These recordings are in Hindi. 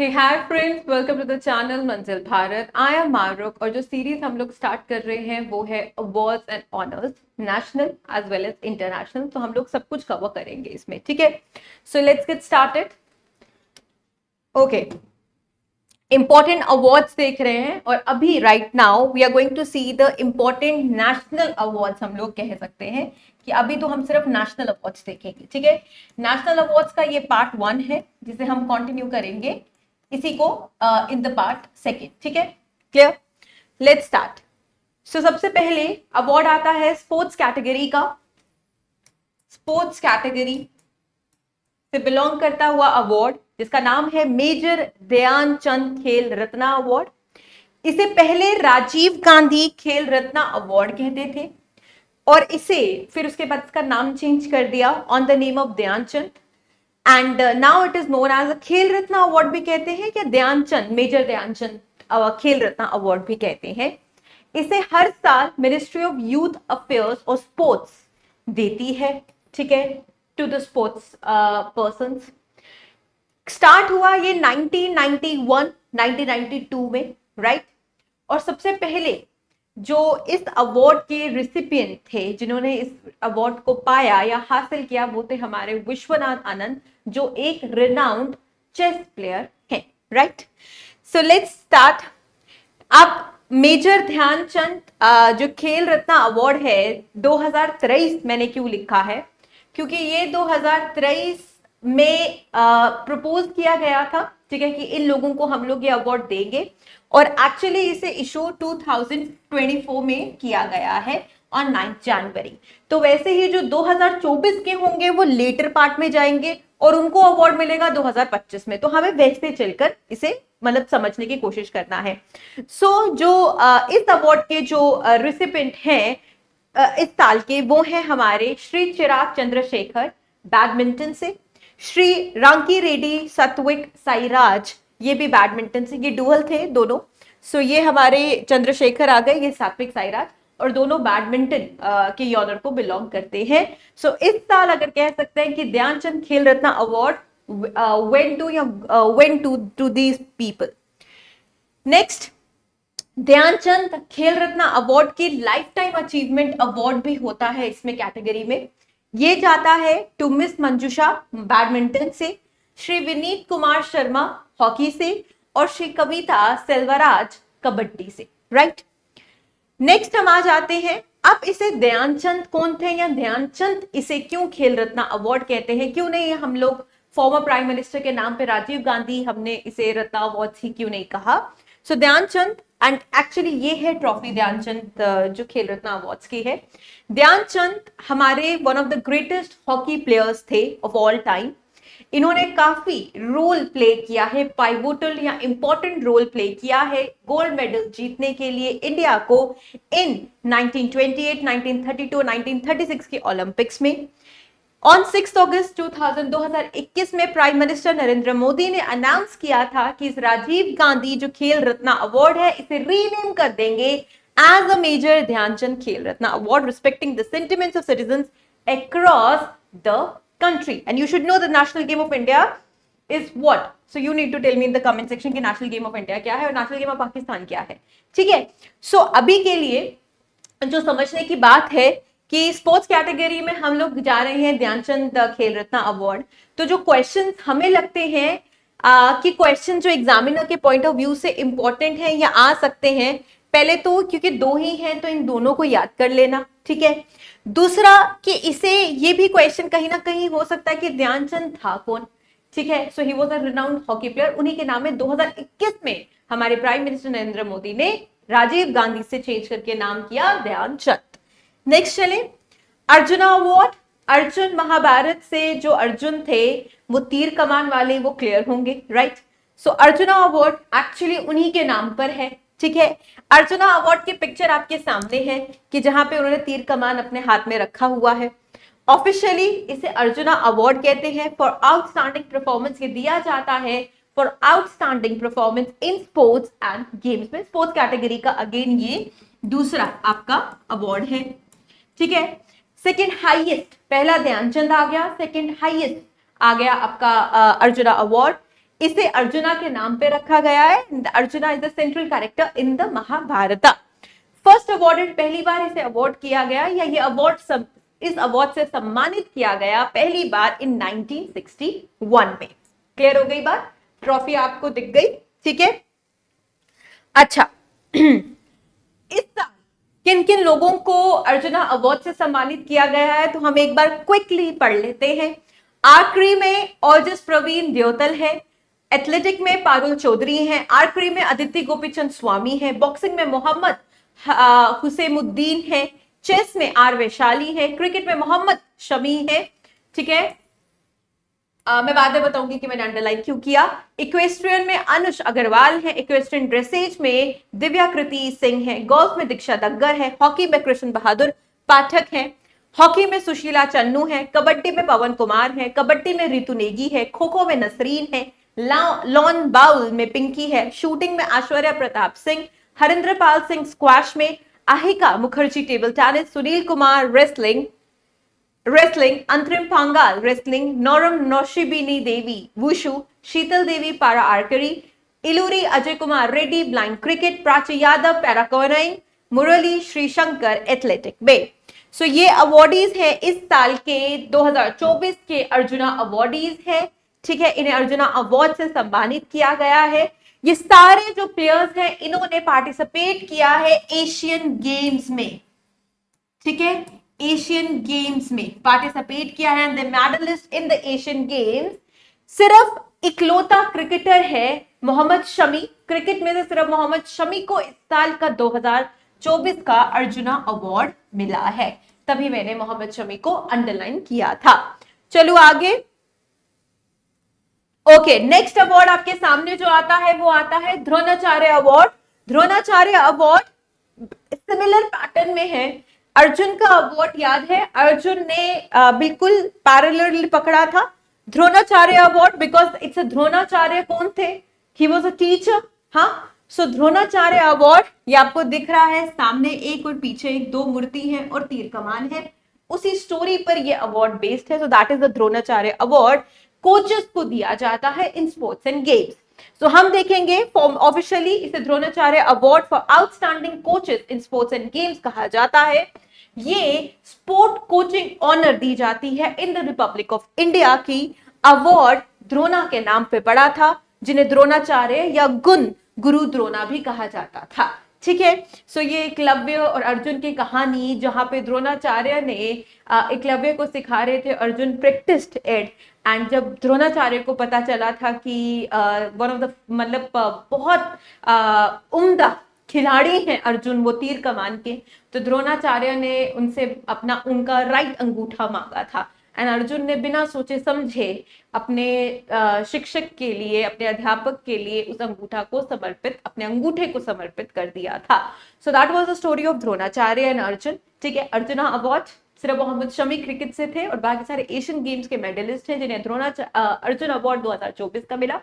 Hey hi friends, welcome to the channel Manzil Bharat. I am Mahrukh और जो सीरीज हम लोग स्टार्ट कर रहे हैं वो है awards and honours, national as well as international. तो हम लोग सब कुछ कवर करेंगे इसमें, ठीक है। So let's get started. Okay, important awards देख रहे हैं और अभी right now we are going to see the important national awards. हम लोग कह सकते हैं कि अभी तो हम सिर्फ नेशनल अवार्ड्स देखेंगे, ठीक है। नेशनल अवार्ड्स का ये पार्ट 1 है जिसे हम कंटिन्यू करेंगे इसी को इन द पार्ट 2, ठीक है। Clear, let's start. सो सबसे पहले अवार्ड आता है स्पोर्ट्स कैटेगरी का। स्पोर्ट्स कैटेगरी से बिलोंग करता हुआ अवार्ड जिसका नाम है मेजर ध्यानचंद खेल रत्न अवार्ड। इसे पहले राजीव गांधी खेल रत्न अवार्ड कहते थे और इसे फिर उसके बाद इसका नाम चेंज कर दिया on the name of Dhyanchand and now it is known as a Khel Ratna award भी कहते हैं या ध्यानचंद मेजर ध्यानचंद खेल रत्न अवार्ड भी कहते हैं। इसे हर साल मिनिस्ट्री ऑफ यूथ अफेयर्स और स्पोर्ट्स देती है, ठीक है, to the sports persons. Start हुआ ये 1991 1992 में, राइट। और सबसे पहले जो इस अवार्ड के रिसिपिएंट थे, जिन्होंने इस अवार्ड को पाया या हासिल किया, वो थे हमारे विश्वनाथ आनंद, जो एक रिनाउंड चेस प्लेयर हैं, राइट। So let's start. अब मेजर ध्यानचंद जो खेल रत्न अवार्ड है 2023, मैंने क्यों लिखा है क्योंकि ये 2023 में प्रपोज किया गया था, ठीक है, कि इन लोगों को हम लोग ये अवार्ड देंगे और एक्चुअली इसे इशू 2024 में किया गया है ऑन 9 जनवरी। तो वैसे ही जो 2024 के होंगे वो लेटर पार्ट में जाएंगे और उनको अवार्ड मिलेगा 2025 में। तो हमें वैसे चलकर इसे मतलब समझने की कोशिश करना है। जो इस अवार्ड के जो रिसिपेंट हैं इस साल के, वो हैं हमारे श्री चिराग चंद्रशेखर बैडमिंटन से, श्री रांकी रेड्डी सात्विक साईराज, ये भी बैडमिंटन से, ये डुअल थे दोनों। ये हमारे चंद्रशेखर आ गए, ये सात्विक साईराज, और दोनों बैडमिंटन के ऑनर को बिलोंग करते हैं। इस साल अगर कह सकते हैं कि Dhyan Chand Khel Ratna award went to these people. Next, Dhyan Chand Khel Ratna award की लाइफ टाइम अचीवमेंट अवार्ड भी होता है इसमें कैटेगरी में। ये जाता है टू मिस मंजुषा बैडमिंटन से, श्री विनीत कुमार शर्मा हॉकी से और श्री कविता सेल्वराज कबड्डी से, राइट। नेक्स्ट हम आ जाते हैं, अब इसे ध्यानचंद कौन थे या ध्यानचंद इसे क्यों खेल रत्न अवार्ड कहते हैं, क्यों नहीं हम लोग फॉर्मर प्राइम मिनिस्टर के नाम पे राजीव गांधी हमने इसे रत्न अवार्ड ही क्यों नहीं कहा। ध्यानचंद, एंड एक्चुअली ये है ट्रॉफी ध्यानचंद जो खेल रत्न अवार्ड्स की है। ध्यानचंद हमारे one of the greatest hockey players थे ऑफ ऑल टाइम। इन्होंने काफी रोल प्ले किया है, पाइवोटल या इंपॉर्टेंट रोल प्ले किया है गोल्ड मेडल जीतने के लिए इंडिया को इन 1928, 1932, 1936 के ओलंपिक्स में। ऑन 6 अगस्त 2021 में प्राइम मिनिस्टर नरेंद्र मोदी ने अनाउंस किया था कि इस राजीव गांधी जो खेल रत्न अवार्ड है इसे रीनेम कर देंगे as a major Dhyan Chand Khel Ratna award, respecting the sentiments of citizens across the country. And you should know the national game of India is what? So you need to tell me in the comment section कि national game of India क्या है और national game of पाकिस्तान क्या है, ठीक है। अभी के लिए जो समझने की बात है कि स्पोर्ट्स कैटेगरी में हम लोग जा रहे हैं ध्यानचंद खेल रत्न अवार्ड। तो जो क्वेश्चन हमें लगते हैं कि क्वेश्चन जो एग्जामिनर के पॉइंट ऑफ व्यू से इंपॉर्टेंट है या आ सकते हैं, पहले तो क्योंकि 2 ही हैं तो इन दोनों को याद कर लेना, ठीक है। दूसरा कि इसे ये भी क्वेश्चन कहीं ना कहीं हो सकता है कि ध्यानचंद था कौन, ठीक है। He was a renowned hockey player. उन्हीं के नाम में 2021 में हमारे प्राइम मिनिस्टर नरेंद्र मोदी ने राजीव गांधी से चेंज करके नाम किया ध्यानचंद। नेक्स्ट चले, अर्जुना अवार्ड। अर्जुन महाभारत से जो अर्जुन थे वो तीर कमान वाले, वो क्लियर होंगे, राइट। अर्जुना अवार्ड एक्चुअली उन्हीं के नाम पर है, ठीक है। अर्जुना अवार्ड की पिक्चर आपके सामने है कि जहां पे उन्होंने तीर कमान अपने हाथ में रखा हुआ है। ऑफिशियली इसे अर्जुना अवार्ड कहते हैं फॉर आउटस्टैंडिंग परफॉर्मेंस। ये दिया जाता है for outstanding performance in sports and games में। स्पोर्ट्स कैटेगरी का अगेन ये दूसरा आपका अवार्ड है, ठीक है। सेकेंड हाईएस्ट, पहला ध्यानचंद आ गया, सेकेंड हाईएस्ट आ गया आपका अर्जुना अवार्ड। इसे अर्जुना के नाम पे रखा गया है। Arjuna is the central character in the Mahabharata. First awarded, पहली बार इसे अवार्ड किया गया या ये अवार्ड इस अवार्ड से सम्मानित किया गया पहली बार इन 1961 में। क्लियर हो गई बात? ट्रॉफी आपको दिख गई, ठीक है। अच्छा इस साल किन किन लोगों को अर्जुना अवार्ड से सम्मानित किया गया है तो हम एक बार क्विकली पढ़ लेते हैं। आर्करी में ओजस प्रवीण द्योतल है, एथलेटिक में पारुल चौधरी है, आर्करी में अदिति गोपीचंद स्वामी है, बॉक्सिंग में मोहम्मद हुसैमुद्दीन है, चेस में आर वैशाली है, क्रिकेट में मोहम्मद शमी है, ठीक है। मैं बाद में बताऊंगी कि मैंने अंडरलाइन क्यों किया। इक्वेस्ट्रियन में अनुष अग्रवाल है, इक्वेस्ट्रियन ड्रेसेज में दिव्याकृति सिंह है, गोल्फ में दीक्षा दग्गर है, हॉकी में कृष्ण बहादुर पाठक है, हॉकी में सुशीला चन्नू है, कबड्डी में पवन कुमार है, कबड्डी में रितु नेगी है, खो खो में नसरीन है, लॉन बाउल में पिंकी है, शूटिंग में ऐश्वर्या प्रताप सिंह, हरिंद्र पाल सिंह स्क्वैश में, Ahika Mukherjee table tennis, Sunil Kumar wrestling, अंतरिम पांगाल रेसलिंग, नौरम नौशिबिनी देवी वुशु, शीतल देवी पारा आर्करी, इलूरी अजय कुमार रेड्डी ब्लाइंड क्रिकेट, प्राची यादव पैराकोनाइंग, मुरली श्रीशंकर एथलेटिक में। सो ये अवार्डीज है इस साल के 2024 के अर्जुना अवार्डीज है, ठीक है। इन्हें अर्जुना अवार्ड से सम्मानित किया गया है। ये सारे जो प्लेयर्स हैं इन्होंने पार्टिसिपेट किया है एशियन गेम्स में, ठीक है। एशियन गेम्स में पार्टिसिपेट किया है, the medallist in the Asian games. सिर्फ इकलौता क्रिकेटर है मोहम्मद शमी, क्रिकेट में से सिर्फ मोहम्मद शमी को इस साल का 2024 का अर्जुना अवार्ड मिला है, तभी मैंने मोहम्मद शमी को अंडरलाइन किया था। चलो आगे। ओके, नेक्स्ट अवार्ड आपके सामने जो आता है वो आता है Dronacharya award. Dronacharya award similar pattern में है। अर्जुन का अवार्ड याद है, अर्जुन ने बिल्कुल पैरेलल पकड़ा था। Dronacharya award because it's a Dronacharya कौन थे? He was a teacher. हाँ, सो द्रोणाचार्य अवार्ड ये आपको दिख रहा है सामने, एक और पीछे एक, दो मूर्ति है और तीर कमान है। उसी स्टोरी पर ये अवार्ड बेस्ड है। So that is the Dronacharya award. Coaches को दिया जाता है इन स्पोर्ट्स एंड गेम्स। सो हम देखेंगे ऑफिशियली इसे Dronacharya award for outstanding coaches in sports and games कहा जाता है। ये स्पोर्ट कोचिंग ऑनर दी जाती है in the Republic of India की। अवार्ड द्रोणा के नाम पे पड़ा था, जिन्हें द्रोणाचार्य या गुरु द्रोणा भी कहा जाता था, ठीक है। सो ये एकलव्य और अर्जुन की कहानी, जहां पे द्रोणाचार्य ने एकलव्य को सिखा रहे थे, अर्जुन प्रैक्टिस्ड इट। एंड जब द्रोणाचार्य को पता चला था कि वन ऑफ द मतलब बहुत उम्दा खिलाड़ी हैं अर्जुन, वो तीर कमान के, तो द्रोणाचार्य ने उनसे उनका राइट अंगूठा मांगा था। एंड अर्जुन ने बिना सोचे समझे अपने शिक्षक के लिए, अपने अध्यापक के लिए उस अंगूठा को समर्पित, अपने अंगूठे को समर्पित कर दिया था। सो that was the story of Dronacharya and Arjun, ठीक है। अर्जुना अवार्ड सिर्फ मोहम्मद शमी क्रिकेट से थे और बाकी सारे एशियन गेम्स के मेडलिस्ट हैं जिन्हें अर्जुन अवार्ड 2024 का मिला।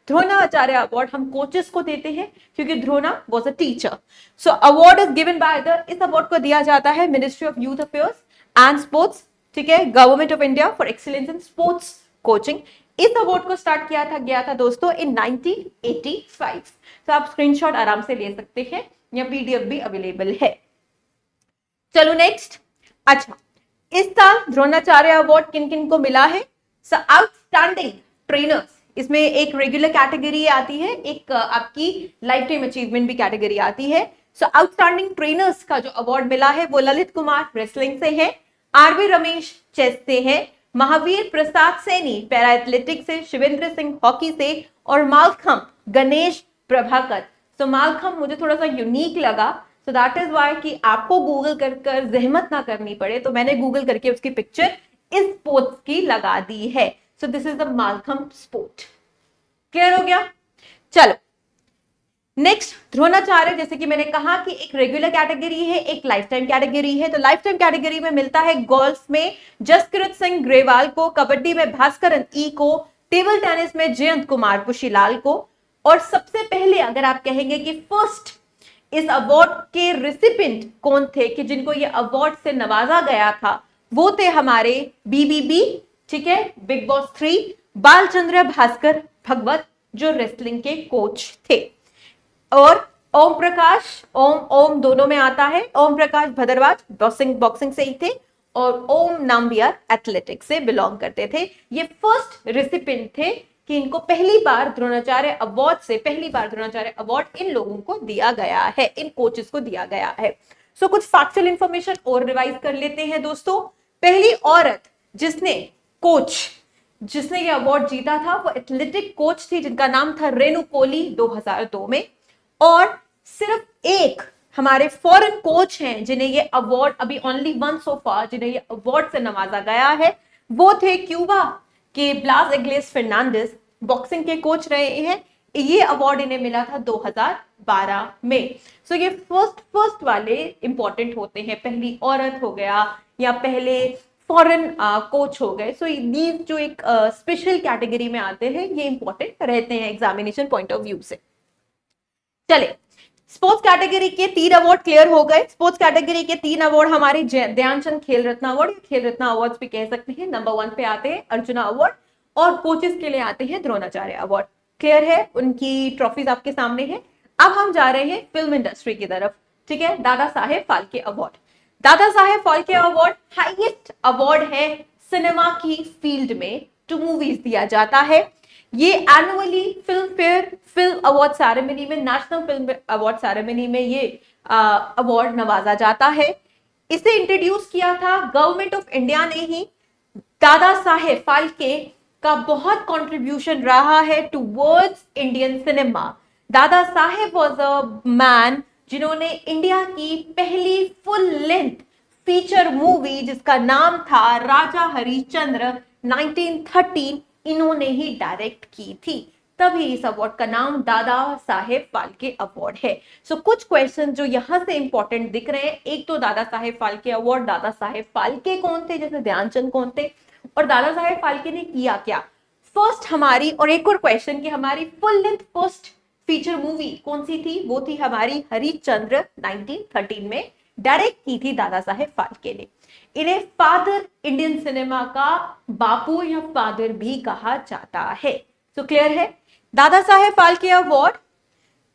द्रोणाचार्य अवार्ड हम कोचेस को देते हैं क्योंकि Drona was a teacher. So award is given by इस अवार्ड को दिया जाता है ministry of youth affairs and sports, ठीक है, government of India for excellence in sports coaching. इस अवार्ड को स्टार्ट गया था दोस्तों इन 1985। तो आप स्क्रीनशॉट आराम से ले सकते हैं या पीडीएफ भी अवेलेबल है। चलो नेक्स्ट। अच्छा, इस साल द्रोणाचार्य अवार्ड किन किन को मिला है? आउटस्टैंडिंग ट्रेनर्स, इसमें एक रेगुलर कैटेगरी आती है, एक आपकी लाइफ टाइम अचीवमेंट भी कैटेगरी आती है। सो आउटस्टैंडिंग ट्रेनर्स का जो अवार्ड मिला है वो ललित कुमार रेसलिंग से है, आरवी रमेश चेस से है, महावीर प्रसाद सैनी पैरा एथलेटिक्स से, शिवेंद्र सिंह हॉकी से और मालखम गणेश प्रभाकर। सो मालखम मुझे थोड़ा सा यूनिक लगा, सो दैट इज वाई कि आपको गूगल कर जहमत ना करनी पड़े, तो मैंने गूगल करके उसकी पिक्चर इस स्पोर्ट्स की लगा दी है। So this is the Mallakhamb sport. Clear हो गया? चलो नेक्स्ट, द्रोणाचार्य जैसे कि मैंने कहा कि एक रेगुलर कैटेगरी है, एक लाइफ टाइम कैटेगरी है। तो लाइफ टाइम कैटेगरी में मिलता है गोल्फ में जसकृत सिंह ग्रेवाल को, कबड्डी में भास्करन ई को, टेबल टेनिस में जयंत कुमार कुशीलाल को। और सबसे पहले अगर आप कहेंगे कि फर्स्ट इस अवार्ड के रिसिपिएंट कौन थे, कि जिनको ये अवार्ड से नवाजा गया था, वो थे हमारे बीबीबी, ठीक है, बिग बॉस 3, बालचंद्र भास्कर भगवत जो रेसलिंग के कोच थे। और ओम प्रकाश, ओम ओम दोनों में आता है, ओम प्रकाश भद्रवाज बॉक्सिंग से ही थे और ओम नाम्बियार एथलेटिक्स से बिलोंग करते थे। ये फर्स्ट रेसिपिएंट थे कि इनको पहली बार द्रोणाचार्य अवार्ड इन लोगों को दिया गया है, इन कोचेस को दिया गया है। सो कुछ फैक्चुअल इंफॉर्मेशन और रिवाइज कर लेते हैं दोस्तों। पहली औरत जिसने ये अवार्ड जीता था वो एथलेटिक कोच थी जिनका नाम था रेणु कोली 2002 में। और सिर्फ एक हमारे फॉरेन कोच हैं जिन्हें ये अवार्ड, अभी ओनली वन सो फार, जिन्हें ये अवार्ड से नवाजा गया है, वो थे क्यूबा के ब्लास इग्लेस फर्नांडिस, बॉक्सिंग के कोच रहे हैं। ये अवार्ड इन्हें मिला था 2012 में। सो ये फर्स्ट वाले इंपॉर्टेंट होते हैं, पहली औरत हो गया या पहले फॉरेन कोच हो गए। सो दीज जो एक स्पेशल कैटेगरी में आते हैं ये इंपॉर्टेंट रहते हैं एग्जामिनेशन पॉइंट ऑफ व्यू से। चले, स्पोर्ट्स कैटेगरी के 3 अवार्ड क्लियर हो गए। स्पोर्ट्स कैटेगरी के 3 अवार्ड हमारे ध्यानचंद खेल रत्न अवार्ड, खेल रत्न अवार्ड भी कह सकते हैं। नंबर 1 पे आते हैं अर्जुना अवार्ड और कोचेस के लिए आते हैं द्रोणाचार्य अवार्ड। क्लियर है, उनकी ट्रॉफीज आपके सामने है। अब हम जा रहे हैं फिल्म इंडस्ट्री की तरफ, ठीक है। Dada Saheb Phalke award, Dada Saheb Phalke award highest award है सिनेमा की फील्ड में, टू मूवीज दिया जाता है। ये annually film fair film award ceremony में, नेशनल फिल्म अवार्ड सेरेमनी में ये अवार्ड नवाजा जाता है। इसे इंट्रोड्यूस किया था गवर्नमेंट ऑफ इंडिया ने ही। दादा साहेब फाल्के का बहुत कंट्रीब्यूशन रहा है towards Indian cinema. Dada Saheb was a man जिन्होंने इंडिया की पहली फुल लेंथ फीचर मूवी जिसका नाम था राजा हरिश्चंद्र 1913 इन्होंने ही डायरेक्ट की थी, तभी इस अवार्ड का नाम दादा साहेब फाल्के अवार्ड है। सो कुछ क्वेश्चन जो यहां से इंपॉर्टेंट दिख रहे हैं, एक तो दादा साहेब फाल्के अवार्ड, दादा साहेब फाल्के कौन थे, जैसे ध्यानचंद कौन थे, और दादा साहेब फाल्के ने किया क्या। फर्स्ट हमारी, और एक और क्वेश्चन कि हमारी full length first feature movie कौन सी थी, वो थी हमारी हरिश्चंद्र 1913 में डायरेक्ट की थी दादा साहेब फाल्के ने। इन्हें फादर इंडियन सिनेमा का बापू या फादर भी कहा जाता है। तो क्लियर है। Dada Saheb Phalke award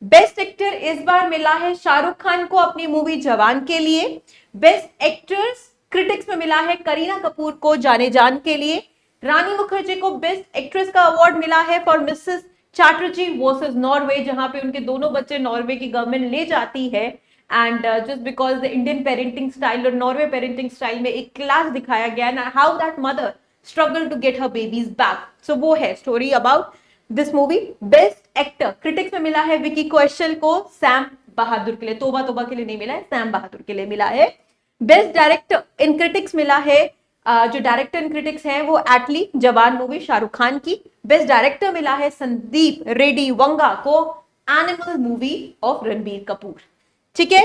best actor इस बार मिला है शाहरुख खान को अपनी मूवी जवान के लिए। बेस्ट एक्ट्रेस क्रिटिक्स में मिला है करीना कपूर को जाने जान के लिए। रानी मुखर्जी को बेस्ट एक्ट्रेस का अवार्ड मिला है for Mrs Chatterjee versus Norway, जहां पे उनके दोनों बच्चे नॉर्वे की गवर्नमेंट ले जाती है and just because the Indian parenting style और नॉर्वे पेरेंटिंग स्टाइल में एक क्लास दिखाया गया है, how that mother struggle to get her babies back. So वो है story about this movie. Best actor critics में मिला है विकी कौशल को सैम बहादुर के लिए, तोबा तोबा के लिए नहीं मिला है, सैम बहादुर के लिए मिला है। बेस्ट डायरेक्टर इन क्रिटिक्स मिला है, जो डायरेक्टर इन क्रिटिक्स हैं वो एटली जवान मूवी शाहरुख खान की। बेस्ट डायरेक्टर मिला है संदीप रेड्डी वंगा को animal movie of Ranbir Kapoor, ठीक है।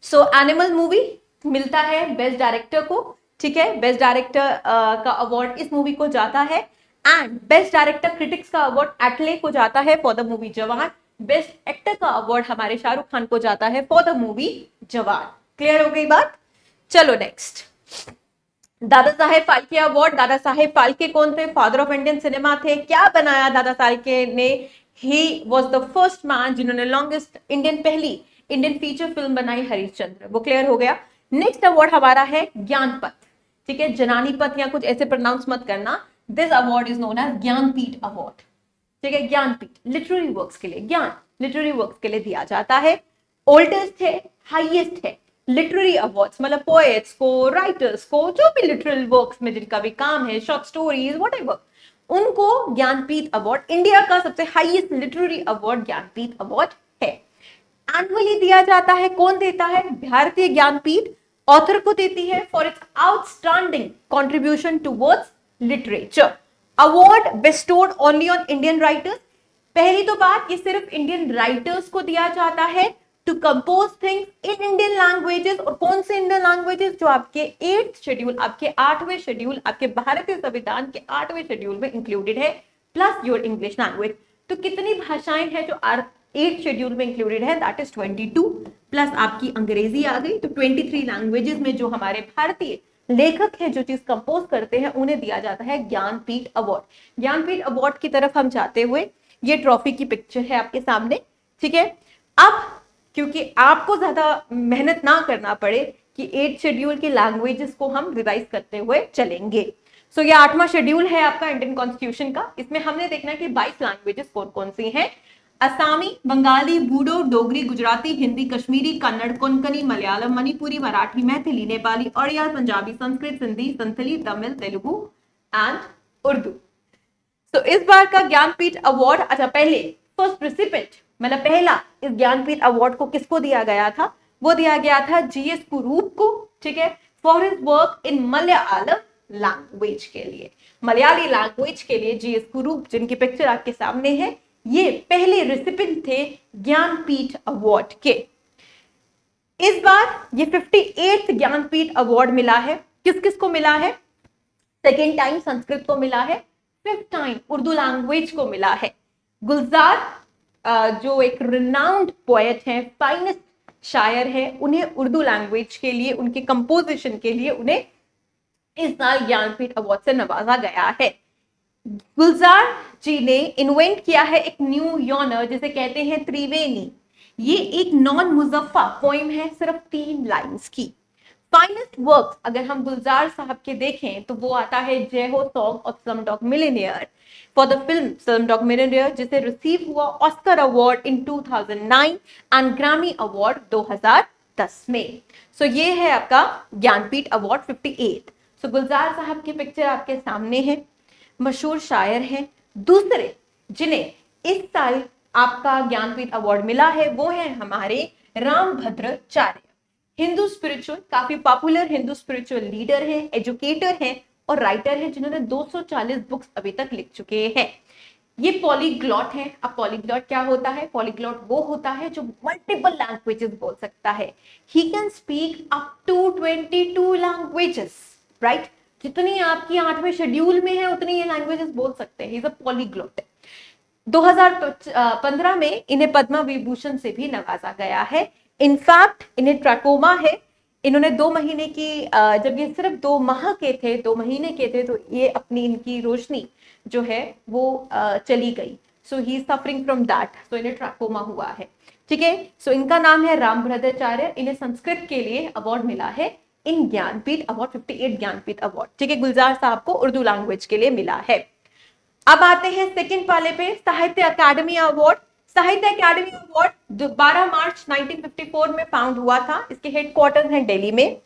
सो एनिमल मूवी मिलता है बेस्ट डायरेक्टर को, ठीक है। बेस्ट डायरेक्टर का अवार्ड इस मूवी को जाता है एंड बेस्ट डायरेक्टर क्रिटिक्स का अवार्ड एटले को जाता है फॉर द मूवी जवान। बेस्ट एक्टर का अवार्ड हमारे शाहरुख खान को जाता है फॉर द मूवी जवान। क्लियर हो गई बात। चलो नेक्स्ट, दादा साहेब फाल्के अवार्ड। दादा साहेब फाल्के कौन थे, फादर ऑफ इंडियन सिनेमा थे। क्या बनाया दादा फाल्के ने, he was the first man जिन्होंने लॉन्गेस्ट पहली इंडियन फीचर फिल्म बनाई हरिश्चंद्र, वो क्लियर हो गया। नेक्स्ट अवार्ड हमारा है ज्ञानपथ, ठीक है, जनानीपथ या कुछ ऐसे प्रोनाउंस मत करना। This award is known as Jnanpith award, ठीक है। ज्ञानपीठ लिटरेरी वर्क्स के लिए, ज्ञान लिटरेरी वर्क्स के लिए दिया जाता है। ओल्डेस्ट है, हाईएस्ट है लिटरेरी अवार्ड्स, मतलब पोएट्स को, राइटर्स को, जो भी लिटरल वर्क्स में जिनका भी काम है, शॉर्ट स्टोरीज व्हाटएवर, उनको ज्ञानपीठ अवार्ड, इंडिया का सबसे highest literary award Jnanpith award है। एनुअली दिया जाता है, कौन देता है, भारतीय ज्ञानपीठ ऑथर को देती है for its outstanding contribution towards literature. Award bestowed only on Indian writers. पहली तो बात, ये सिर्फ इंडियन राइटर्स को दिया जाता है to compose things in Indian languages. और कौन से इंडियन लैंग्वेजेस, जो आपके 8th शेड्यूल, आपके 8वें शेड्यूल, आपके भारतीय संविधान के 8वें शेड्यूल में इंक्लूडेड है, प्लस योर इंग्लिश लैंग्वेज। तो कितनी भाषाएं हैं जो 8th शेड्यूल में इंक्लूडेड है, दैट इज 22, प्लस आपकी अंग्रेजी आ गई, तो 23 लैंग्वेजेस में जो हमारे भारतीय लेखक हैं जो चीज कंपोज करते हैं उन्हें दिया जाता है ज्ञानपीठ अवार्ड। ज्ञानपीठ अवार्ड की तरफ हम जाते हुए ये ट्रॉफी की पिक्चर है आपके सामने, ठीक है। अब क्योंकि आपको ज्यादा मेहनत ना करना पड़े कि 8 शेड्यूल की लैंग्वेजेस को हम रिवाइज करते हुए चलेंगे, सो ये 8वां शेड्यूल है आपका इंडियन कॉन्स्टिट्यूशन का। इसमें हमने देखना है कि 22 लैंग्वेजेस कौन कौन सी हैं। असमी, बंगाली, बूडो, डोगरी, गुजराती, हिंदी, कश्मीरी, कन्नड़, कोंकणी, मलयालम, मणिपुरी, मराठी, मैथिली, नेपाली, ओडिया, पंजाबी, संस्कृत, सिंधी, संथली, तमिल, तेलुगु एंड उर्दू। तो इस बार का ज्ञानपीठ अवार्ड, अच्छा पहले फर्स्ट रिसिपेंट मतलब पहला इस ज्ञानपीठ अवार्ड को किसको दिया गया था? वो दिया गया था जीएस कुरूप को, ठीक है, for his work in Malayalam language के लिए, मलयाली लैंग्वेज के लिए जीएस कुरूप, जिनकी पिक्चर आपके सामने है, ये पहले रिसिपेंट थे ज्ञानपीठ अवार्ड के। इस बार ये 58th ज्ञानपीठ अवार्ड मिला है। किस किस को मिला है? सेकेंड टाइम संस्कृत को मिला है, 5th टाइम उर्दू लैंग्वेज को मिला है। गुलजार जो एक रिनाउंड पोएट हैं, फाइनेस्ट शायर है, उन्हें उर्दू लैंग्वेज के लिए, उनके कंपोजिशन के लिए उन्हें इस साल ज्ञानपीठ अवार्ड से नवाजा गया है। गुलजार जी ने इन्वेंट किया है एक न्यू यॉनर जिसे कहते हैं त्रिवेणी। ये एक नॉन मुजफ्फा पोइम है, सिर्फ 3 लाइंस की। फाइनेस्ट वर्क्स अगर हम गुलजार साहब के देखें तो वो आता है जय हो song of Slumdog millionaire for the film Slumdog millionaire, जिसे रिसीव हुआ Oscar award in 2009 and Grammy award 2010 में। सो ये है आपका ज्ञानपीठ अवार्ड 58। सो गुलजार साहब की पिक्चर आपके सामने है, मशहूर शायर हैं। दूसरे जिन्हें इस साल आपका ज्ञानपीठ अवार्ड मिला है वो है हमारे रामभद्राचार्य, हिंदू स्पिरिचुअल, काफी पॉपुलर हिंदू स्पिरिचुअल लीडर हैं, एजुकेटर हैं और राइटर हैं, जिन्होंने 240 बुक्स अभी तक लिख चुके हैं। ये पॉलीग्लॉट है। अब पॉलीग्लॉट क्या होता है? पॉलीग्लॉट वो होता है जो मल्टीपल लैंग्वेजेस बोल सकता है। He can speak up to 22 languages, right? जितनी आपकी 8वें शेड्यूल में है उतनी ये लैंग्वेजेस बोल सकते हैं। He is a polyglot. 2015 में इन्हें पद्म विभूषण से भी नवाजा गया है। इनफैक्ट इन्हें ट्रैकोमा है। इन्होंने 2 महीने की जब ये सिर्फ 2 माह के थे, 2 महीने के थे, तो ये अपनी इनकी रोशनी जो है वो चली गई। So he is suffering from that, so इन्हें ट्रैकोमा हुआ है, ठीक है। सो इनका नाम है रामभद्राचार्य। इन्हें संस्कृत के लिए अवार्ड मिला है इन ज्ञानपीठ अवार्ड, 58 ज्ञानपीठ अवार्ड, ठीक है। गुलजार साहब को उर्दू लैंग्वेज के लिए मिला है। अब आते हैं सेकंड पाले पे, साहित्य अकादमी अवार्ड। साहित्य अकादमी अवार्ड 12 मार्च 1954 में फाउंड हुआ था। इसके हेडक्वार्टर्स हैं दिल्ली में।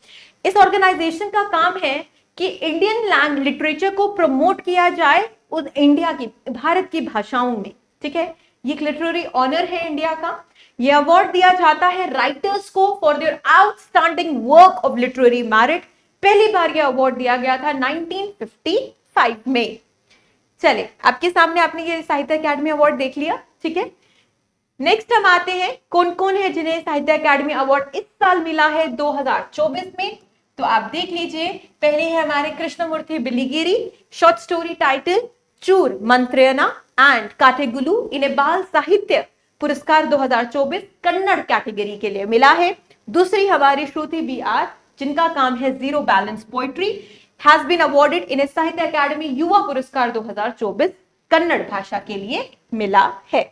इस ऑर्गेनाइजेशन का काम है कि इंडियन लिटरेचर को प्रमोट किया जाए उस इंडिया की, भारत की भाषाओं में, ठीक है। ये एक लिटरेरी ऑनर है इंडिया का। ये अवार्ड दिया जाता है राइटर्स को for their outstanding work of literary merit. पहली बार यह अवार्ड दिया गया था 1955 में। चले, आपके सामने आपने ये साहित्य अकादमी अवार्ड देख लिया, ठीक है। नेक्स्ट हम आते हैं कौन कौन है जिन्हें साहित्य अकादमी अवार्ड इस साल मिला है 2024 में। तो आप देख लीजिए, पहले है हमारे Krishnamurthy Biligiri, short story title चूर मंत्रेना एंड काटेगुलू। इन्हें बाल साहित्य पुरस्कार 2024 कन्नड़ कैटेगरी के लिए मिला है। दूसरी हमारी श्रुति बी आर, जिनका काम है zero balance poetry, has been awarded इन्हें साहित्य अकादमी युवा पुरस्कार 2024 कन्नड़ भाषा के लिए मिला है।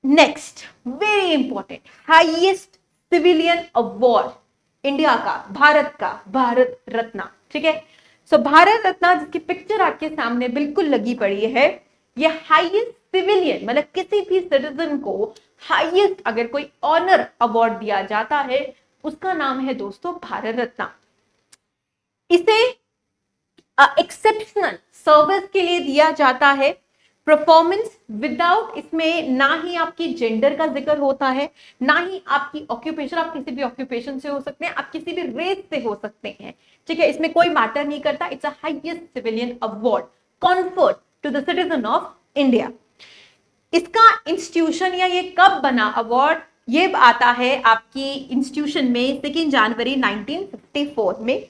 Next, very important, highest civilian award India का, भारत रत्न, ठीक है। सो भारत रत्न जिसकी पिक्चर आपके सामने बिल्कुल लगी पड़ी है, ये हाईएस्ट सिविलियन मतलब किसी भी सिटीजन को हाईएस्ट अगर कोई ऑनर अवार्ड दिया जाता है उसका नाम है दोस्तों भारत रत्न। इसे एक्सेप्शनल सर्विस के लिए दिया जाता है, परफॉर्मेंस विदाउट, इसमें ना ही आपकी जेंडर का जिक्र होता है, ना ही आपकी ऑक्यूपेशन, आप किसी भी ऑक्यूपेशन से हो सकते हैं, आप किसी भी रेस से हो सकते हैं, ठीक है। इसमें कोई मैटर नहीं करता। It's a highest civilian award conferred to the citizen of India. इसका इंस्टीट्यूशन या ये कब बना अवार्ड, ये आता है आपकी इंस्टीट्यूशन में 2 जनवरी 1954 में।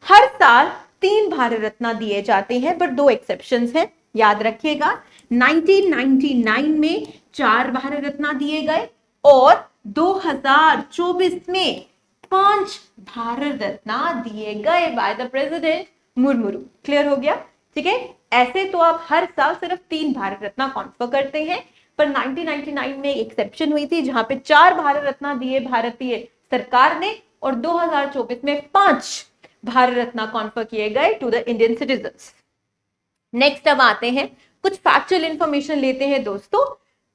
हर साल 3 भारत रत्न दिए जाते हैं, पर 2 एक्सेप्शंस हैं, याद रखिएगा। 1999 में 4 भारत रत्न दिए गए और 2024 में 5 भारत रत्न दिए गए by the president Murmu. Clear हो गया, ठीक है। ऐसे तो आप हर साल सिर्फ 3 भारत रत्न कॉन्फर करते हैं, पर 1999 में एक्सेप्शन हुई थी जहां पे 4 भारत रत्न दिए भारतीय सरकार ने, और 2024 में 5 भारत रत्न कॉन्फर किए गए to the Indian citizens. Next अब आते हैं, कुछ फैक्चुअल इंफॉर्मेशन लेते हैं दोस्तों।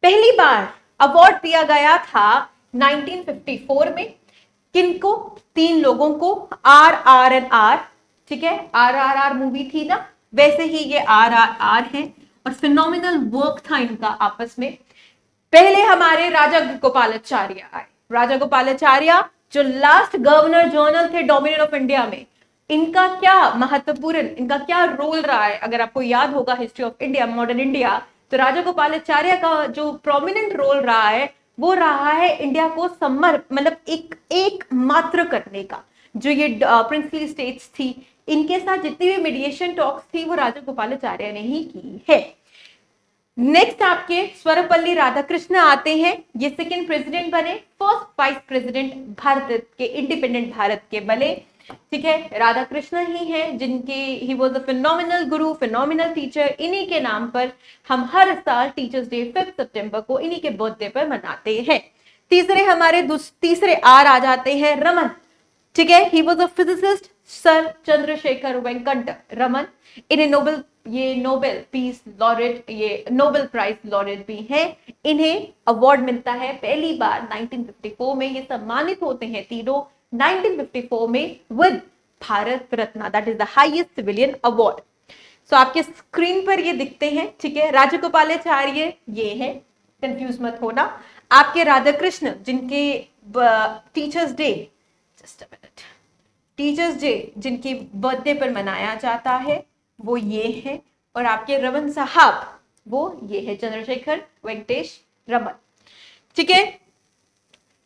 पहली बार अवार्ड दिया गया था 1954 में, किनको? 3 लोगों को, RRR, ठीक है, RRR मूवी थी ना, वैसे ही ये RRR है, और फिनोमिनल वर्क था इनका आपस में। पहले हमारे राजा गोपालाचार्य आए। राजा गोपालाचार्य जो लास्ट गवर्नर जनरल थे डोमिनियन ऑफ इंडिया में, इनका क्या महत्वपूर्ण, इनका क्या रोल रहा है? अगर आपको याद होगा history of India, modern India, तो राजा गोपालाचार्य का जो प्रोमिनेंट रोल रहा है वो रहा है इंडिया को मतलब एक मात्र करने का। जो ये प्रिंसली स्टेट्स थी, इनके साथ जितनी भी मीडिएशन टॉक्स थी वो राजा गोपालाचार्य ने ही की है। नेक्स्ट आपके सर्वपल्ली राधाकृष्ण आते हैं। ये सेकंड प्रेसिडेंट बने, फर्स्ट वाइस प्रेसिडेंट भारत के, इंडिपेंडेंट भारत के बने, ठीक है। राधाकृष्ण ही हैं जिनके ही was a phenomenal Guru, phenomenal teacher. इन्हीं के नाम पर हम हर साल टीचर्स डे 5 सितंबर को इन्हीं के बर्थडे पर मनाते हैं। तीसरे आर आ जाते हैं रमन, ठीक है। He was a physicist, sir Chandrasekhara Venkata Raman. इन्हें नोबेल पीस लॉरेट, ये नोबेल प्राइज लॉरेट भी हैं। इन्हें अवार्ड मिलता है पहली बार 1954 में। ये सम्मानित होते हैं तीनों 1954 में with Bharat Ratna, that is the highest civilian award. So आपके स्क्रीन पर ये दिखते हैं, ठीक है। राजगोपालाचार्य ये है, कंफ्यूज मत होना। आपके राधाकृष्ण जिनके teachers day, just a minute, teachers day जिनकी बर्थडे पर मनाया जाता है वो ये है, और आपके रमन साहब वो ये है, चंद्रशेखर वेंकटेश रमन, ठीक है।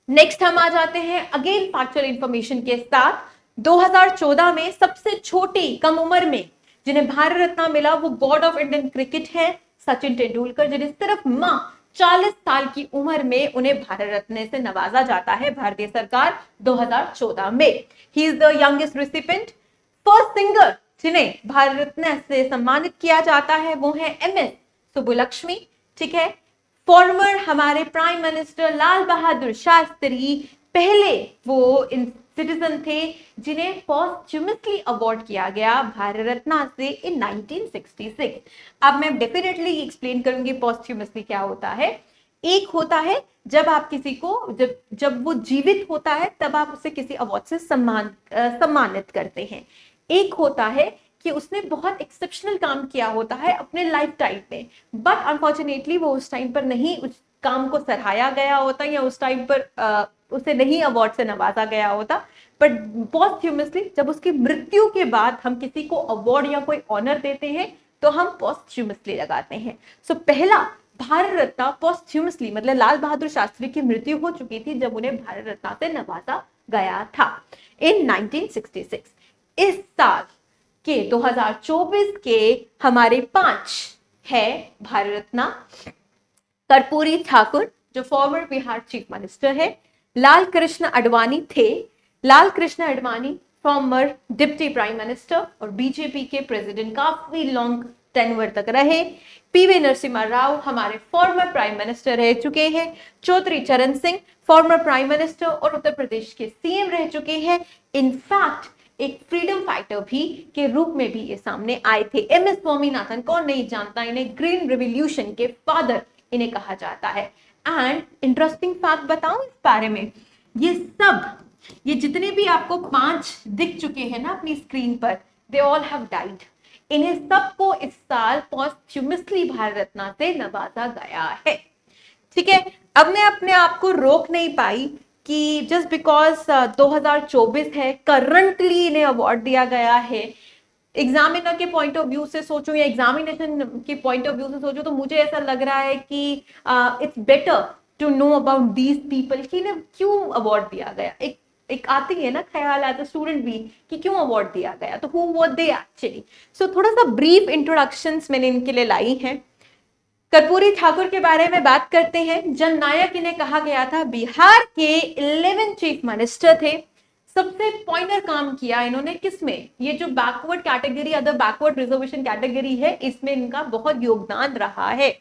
नेक्स्ट हम आ जाते हैं अगेन फैक्चुअल इंफॉर्मेशन के साथ। 2014 में सबसे छोटी कम उम्र में जिन्हें भारत रत्न मिला वो गॉड ऑफ इंडियन क्रिकेट है सचिन तेंदुलकर, जिन्हें सिर्फ 40 साल की उम्र में उन्हें भारत रत्न से नवाजा जाता है भारतीय सरकार 2014 में। He is the youngest recipient. First singer जिन्हें भारत रत्न से सम्मानित किया जाता है वो है MS सुब्बुलक्ष्मी, ठीक है। फॉर्मर हमारे प्राइम मिनिस्टर लाल बहादुर शास्त्री पहले वो सिटीजन थे जिन्हें पोस्ट्यूमसली अवार्ड किया गया भारत रत्न से इन 1966। अब मैं डेफिनेटली एक्सप्लेन करूंगी पोस्ट्यूमसली क्या होता है। एक होता है जब आप किसी को, जब वो जीवित होता है तब आप उसे किसी अवार्ड से सम्मानित करते हैं। एक होता है कि उसने बहुत एक्सेप्शनल काम किया होता है अपने लाइफ टाइम में, बट अनफॉर्चुनेटली वो उस टाइम पर नहीं उस काम को सराहाया गया होता, या उस टाइम पर उसे नहीं अवार्ड से नवाजा गया होता। बट पोस्ट्यूमसली जब उसकी मृत्यु के बाद हम किसी को अवार्ड या कोई ऑनर देते हैं तो हम पोस्ट्यूमसली लगाते हैं। सो पहला भारत रत्न पोस्ट्यूमसली, मतलब लाल बहादुर शास्त्री की मृत्यु हो चुकी थी जब उन्हें भारत रत्न से नवाजा गया था इन 1966। इस साल के 2024 के हमारे 5 है भारत रत्न। कर्पूरी ठाकुर जो फॉर्मर बिहार चीफ मिनिस्टर है, लाल कृष्ण आडवाणी थे, Lal Krishna Advani former deputy prime minister और बीजेपी के प्रेसिडेंट, काफी लॉन्ग टेन्योर तक रहे। पीवी नरसिम्हा राव हमारे फॉर्मर प्राइम मिनिस्टर रह चुके हैं। Chaudhary Charan Singh former prime minister और उत्तर प्रदेश के सीएम रह चुके हैं। इनफैक्ट एक फ्रीडम फाइटर भी के रूप में भी ये सामने आए थे। MS स्वामीनाथन, कौन नहीं जानता इन्हें, ग्रीन रिवॉल्यूशन के फादर इन्हें कहा जाता है। एंड इंटरेस्टिंग फैक्ट बताऊं इस बारे में, ये जितने भी आपको 5 दिख चुके हैं ना अपनी स्क्रीन पर, दे ऑल हैव डाइड। इन्हें सबको इस साल पोस्ट्यूमसली भारत रत्न से नवाजा गया है, ठीक है। अब मैं अपने आप को रोक नहीं पाई कि जस्ट बिकॉज 2024 है, करंटली इन्हें अवार्ड दिया गया है, एग्जामिनर के पॉइंट ऑफ व्यू से सोचूं या एग्जामिनेशन के पॉइंट ऑफ व्यू से सोचूं, तो मुझे ऐसा लग रहा है कि it's better to know about these people कि इन्हें क्यों अवार्ड दिया गया। एक आती है ना ख्याल एज अ स्टूडेंट भी कि क्यों अवार्ड दिया गया, तो हु वर दे एक्चुअली। सो थोड़ा सा ब्रीफ इंट्रोडक्शंस मैंने इनके लिए लाई हैं। कर्पूरी ठाकुर के बारे में बात करते हैं। जननायक इन्हें कहा गया था। बिहार के 11 चीफ मिनिस्टर थे। सबसे पॉइंटर काम किया इन्होंने किसमें, ये जो backward category, other backward reservation category है, इसमें इनका बहुत योगदान रहा है।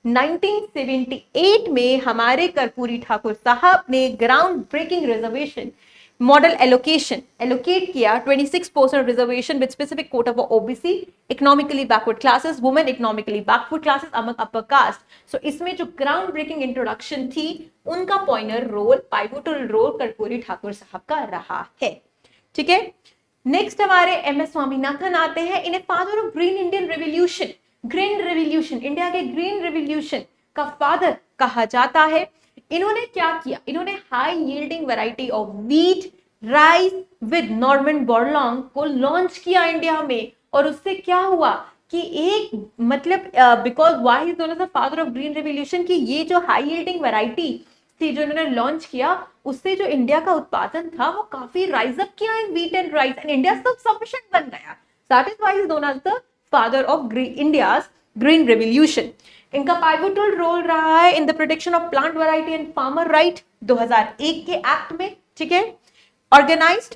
1978 में हमारे कर्पूरी ठाकुर साहब ने ground breaking reservation model allocation allocate किया 26% reservation with specific quota for OBC, economically backward classes, women economically backward classes, among upper caste. So इसमें जो ग्राउंड ब्रेकिंग इंट्रोडक्शन थी, उनका pointer role, pivotal role Karpoori Thakur साहब का रहा है। ठीक है, नेक्स्ट हमारे एम एस स्वामीनाथन आते हैं। इन्हें father of green Indian revolution, green revolution, India के ग्रीन रेवोल्यूशन का फादर कहा जाता है। इन्होंने क्या किया, इन्होंने high yielding variety of wheat, rice with Norman Borlaug को लॉन्च किया इंडिया में। और उससे क्या हुआ कि एक मतलब because why is known as the father of green revolution, कि ये जो हाई यील्डिंग वैरायटी थी जो इन्होंने लॉन्च किया, उससे जो इंडिया का उत्पादन था वो काफी राइज अप किया in wheat and rice, and India self sufficient बन गया। That is why is known as the father of India's green revolution. इनका पाइवोटल रोल रहा है in the protection of plant variety and farmer right 2001 के एक्ट में। ठीक है, ऑर्गेनाइज्ड,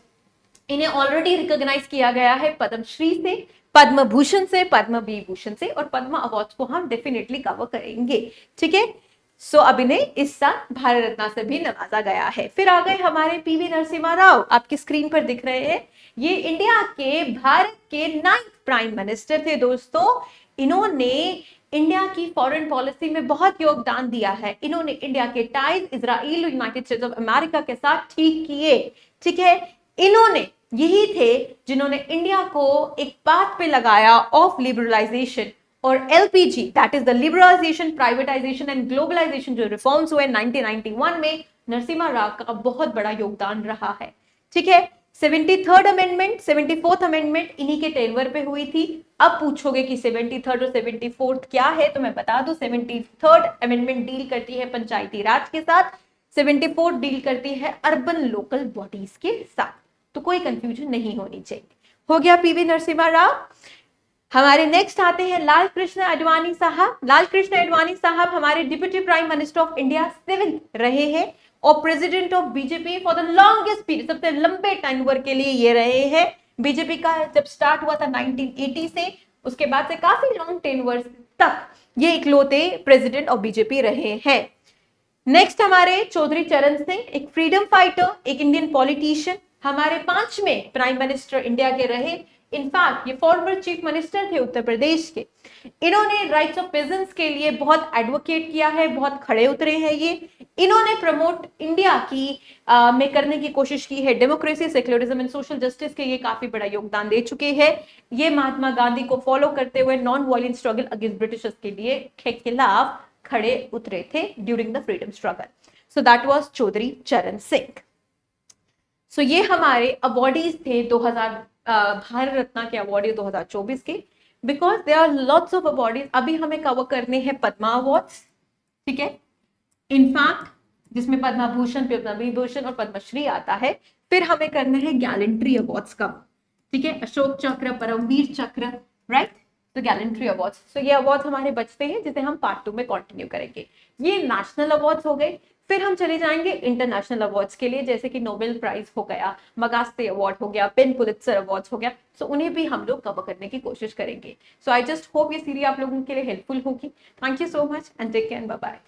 इन्हें ऑलरेडी रिकॉग्नाइज किया गया है पद्मश्री से, पद्म भूषण से, पद्म विभूषण से, और पद्म अवार्ड को हम डेफिनेटली कवर करेंगे। ठीक है, सो अब इन्हें इस साल भारत रत्न से भी नवाजा गया है। फिर आ गए हमारे पीवी नरसिम्हा राव, आपकी स्क्रीन पर दिख रहे हैं। ये इंडिया के भारत के 9th प्राइम मिनिस्टर थे दोस्तों। इन्होंने इंडिया की फॉरेन पॉलिसी में बहुत योगदान दिया है। इन्होंने इंडिया के ties Israel, United states of America के साथ ठीक किए। ठीक है, इन्होंने यही थे जिन्होंने इंडिया को एक पाथ पे लगाया ऑफ लिबरलाइजेशन और LPG, that is the liberalisation, privatisation and globalisation, जो रिफॉर्म्स हुए 1991 में, नरसिम्हा राव का बहुत बड़ा योगदान रहा है। ठीक है, 73rd अमेंडमेंट, 74th अमेंडमेंट इन्हीं के टेनवर पे हुई थी। अब पूछोगे कि 73rd और 74th क्या है, तो मैं बता दूं 73rd अमेंडमेंट डील करती है पंचायती राज के साथ, 74th डील करती है अर्बन लोकल बॉडीज के साथ, तो कोई कंफ्यूजन नहीं होनी चाहिए। हो गया पीवी नरसिम्हा राव। हमारे नेक्स्ट आते हैं लाल कृष्ण आडवाणी साहब। लाल कृष्ण आडवाणी साहब हमारे deputy prime minister of India 7 रहे हैं और president of BJP for the longest period, सबसे लंबे टेन्योर के लिए ये रहे हैं। बीजेपी का जब स्टार्ट हुआ था 1980 से, उसके बाद से काफी लॉन्ग टेन्योर तक ये इकलौते प्रेसिडेंट ऑफ बीजेपी रहे हैं। नेक्स्ट हमारे चौधरी चरण सिंह, एक फ्रीडम फाइटर, एक इंडियन पॉलिटिशियन, हमारे 5वें प्राइम मिनिस्टर इंडिया के रहे। इनफैक्ट ये फॉर्मर चीफ मिनिस्टर थे उत्तर प्रदेश के। इन्होंने राइट्स ऑफ पेजेंट्स के लिए बहुत एडवोकेट किया है, बहुत खड़े उतरे हैं ये। इन्होंने प्रमोट इंडिया की में करने की कोशिश की है democracy, secularism and social justice के, ये काफी बड़ा योगदान दे चुके हैं। ये महात्मा गांधी को फॉलो करते हुए non violent struggle against Britishers के लिए खिलाफ खड़े उतरे थे during the freedom struggle. So that was Chaudhary Charan Singh. सो ये हमारे अवार्डीज थे 2000 भारत रत्न के अवार्ड 2024 के। Because there are lots of awardees, अभी हमें कवर करने हैं पद्मा अवार्ड्स। ठीक है, इनफैक्ट जिसमें पद्मा भूषण, पद्मा विभूषण और पद्मश्री आता है। फिर हमें करने हैं गैलेंट्री अवार्ड्स कवर। ठीक है, अशोक चक्र, परमवीर चक्र, राइट, तो गैलेंट्री अवार्ड्स। तो ये अवार्ड हमारे बचते हैं जिसे हम पार्ट 2 में कंटिन्यू करेंगे। ये नेशनल अवार्ड्स हो गए। फिर हम चले जाएंगे इंटरनेशनल अवार्ड्स के लिए, जैसे कि नोबेल प्राइज हो गया, मगास्ते अवार्ड हो गया, पेन पुलित्जर अवार्ड्स हो गया। सो उन्हें भी हम लोग कवर करने की कोशिश करेंगे। सो आई जस्ट होप ये सीरीज आप लोगों के लिए हेल्पफुल होगी। Thank you so much and take care, bye bye.